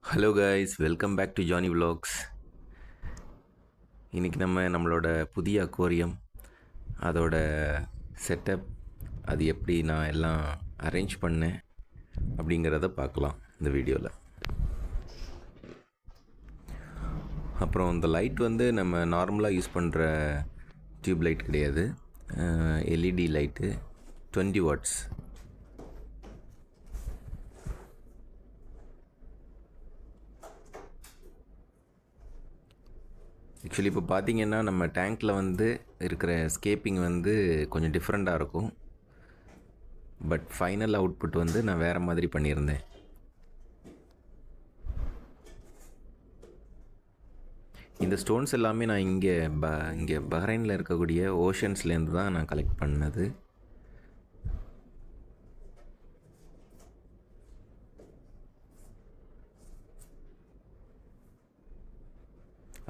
Hello guys, welcome back to Johnny vlogs. இன்றைக்கி நம்மளோட புதிய அக்வாரியம், அதோட செட்டப், அது எப்படி நான் எல்லாம் அரேஞ்ச் பண்ணேன் அப்படிங்கிறத பார்க்கலாம் இந்த வீடியோவில். அப்புறம் இந்த லைட் வந்து நம்ம நார்மலாக யூஸ் பண்ணுற டியூப் லைட் கிடையாது, எல்இடி லைட்டு 20 வாட்ஸ். ஆக்சுவலி இப்போ பார்த்தீங்கன்னா நம்ம டேங்க்கில் வந்து இருக்கிற ஸ்கேப்பிங் வந்து கொஞ்சம் டிஃப்ரெண்ட்டாக இருக்கும். பட் ஃபைனல் அவுட்புட் வந்து நான் வேறு மாதிரி பண்ணியிருந்தேன். இந்த ஸ்டோன்ஸ் எல்லாமே நான் இங்கே பஹ்ரைனில் இருக்கக்கூடிய ஓஷன்ஸ்லேருந்து தான் நான் கலெக்ட் பண்ணது.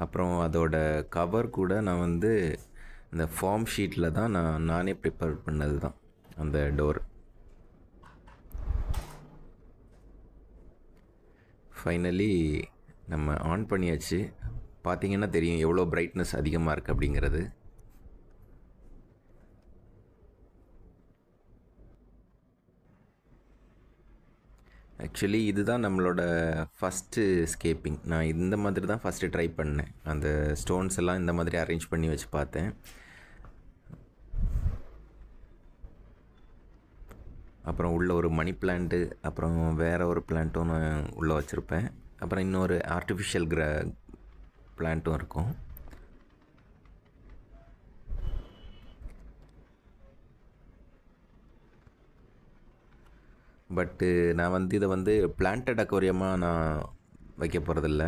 அப்புறம் அதோட கவர் கூட நான் வந்து இந்த ஃபார்ம் ஷீட்டில் தான் நானே ப்ரிப்பேர் பண்ணது தான் அந்த டோர். ஃபைனலி நம்ம ஆன் பண்ணியாச்சு. பார்த்திங்கன்னா தெரியும் எவ்வளோ பிரைட்னஸ் அதிகமாக இருக்குது அப்படிங்கிறது. ஆக்சுவலி இதுதான் நம்மளோட ஃபஸ்ட்டு ஸ்கேப்பிங். நான் இந்த மாதிரி தான் ஃபஸ்ட்டு ட்ரை பண்ணேன். அந்த ஸ்டோன்ஸ் எல்லாம் இந்த மாதிரி அரேஞ்ச் பண்ணி வச்சு பார்த்தேன். அப்புறம் உள்ள ஒரு மணி பிளான்ட்டு, அப்புறம் வேறு ஒரு பிளான்ட்டும் நான் உள்ளே வச்சுருப்பேன். அப்புறம் இன்னொரு ஆர்டிஃபிஷியல் பிளான்ட்டும் இருக்கும். பட்டு நான் வந்து இதை வந்து பிளான்டட் அக்வாரியமாக நான் வைக்க போகிறதில்ல.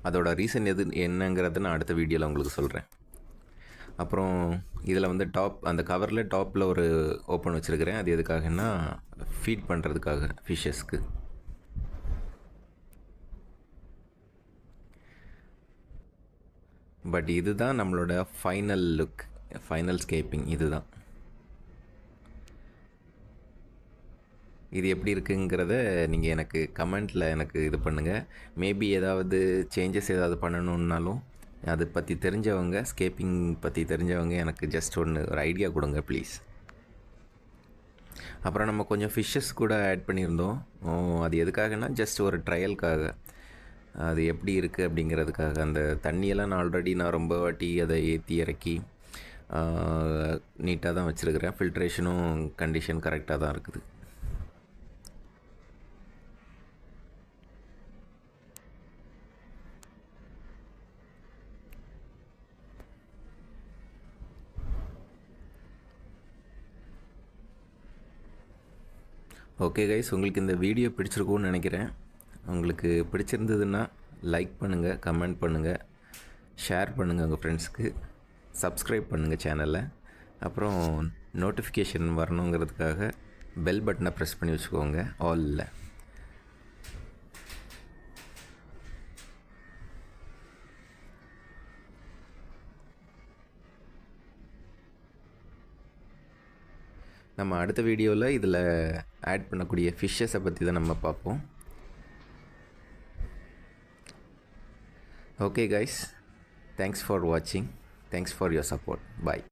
அதோட ரீசன் என்னங்கிறத நான் அடுத்த வீடியோவில் உங்களுக்கு சொல்கிறேன். அப்புறம் இதில் வந்து அந்த கவரில் டாப்பில் ஒரு ஓப்பன் வச்சுருக்கிறேன். அது எதுக்காகன்னா ஃபீட் பண்ணுறதுக்காக ஃபிஷ்ஷஸ்க்கு. பட் இதுதான் நம்மளோட ஃபைனல் லுக், ஃபைனல் ஸ்கேப்பிங் இதுதான். இது எப்படி இருக்குங்கிறத நீங்கள் எனக்கு கமெண்ட்டில் எனக்கு இது பண்ணுங்கள். மேபி ஏதாவது சேஞ்சஸ் ஏதாவது பண்ணணுன்னாலும் அதை பற்றி தெரிஞ்சவங்க, ஸ்கேப்பிங் பற்றி தெரிஞ்சவங்க எனக்கு ஜஸ்ட் ஒரு ஐடியா கொடுங்க ப்ளீஸ். அப்புறம் நம்ம கொஞ்சம் ஃபிஷ்ஷஸ் கூட ஆட் பண்ணியிருந்தோம். அது எதுக்காகனா ஜஸ்ட் ஒரு ட்ரையலுக்காக, அது எப்படி இருக்குது அப்படிங்கிறதுக்காக. அந்த தண்ணியெல்லாம் நான் ரொம்ப வாட்டி அதை ஏற்றி இறக்கி நீட்டாக தான் வச்சுருக்கிறேன். ஃபில்ட்ரேஷனும் கண்டிஷன் கரெக்டாக தான் இருக்குது. ஓகே கைஸ், உங்களுக்கு இந்த வீடியோ பிடிச்சிருக்கும்னு நினைக்கிறேன். உங்களுக்கு பிடிச்சிருந்ததுன்னா லைக் பண்ணுங்கள், கமெண்ட் பண்ணுங்கள், ஷேர் பண்ணுங்கள் உங்கள் ஃப்ரெண்ட்ஸ்க்கு, சப்ஸ்கிரைப் பண்ணுங்கள் சேனலை. அப்புறம் நோட்டிஃபிகேஷன் வரணுங்கிறதுக்காக பெல் பட்டனை ப்ரெஸ் பண்ணி வச்சுக்கோங்க ஆலில். நம்ம அடுத்த வீடியோவில் இதில் ஆட் பண்ணக்கூடிய ஃபிஷ்ஷஸை பற்றி தான் நம்ம பார்ப்போம். ஓகே கைஸ், தேங்க்ஸ் ஃபார் வாட்சிங். Thanks for your support. Bye.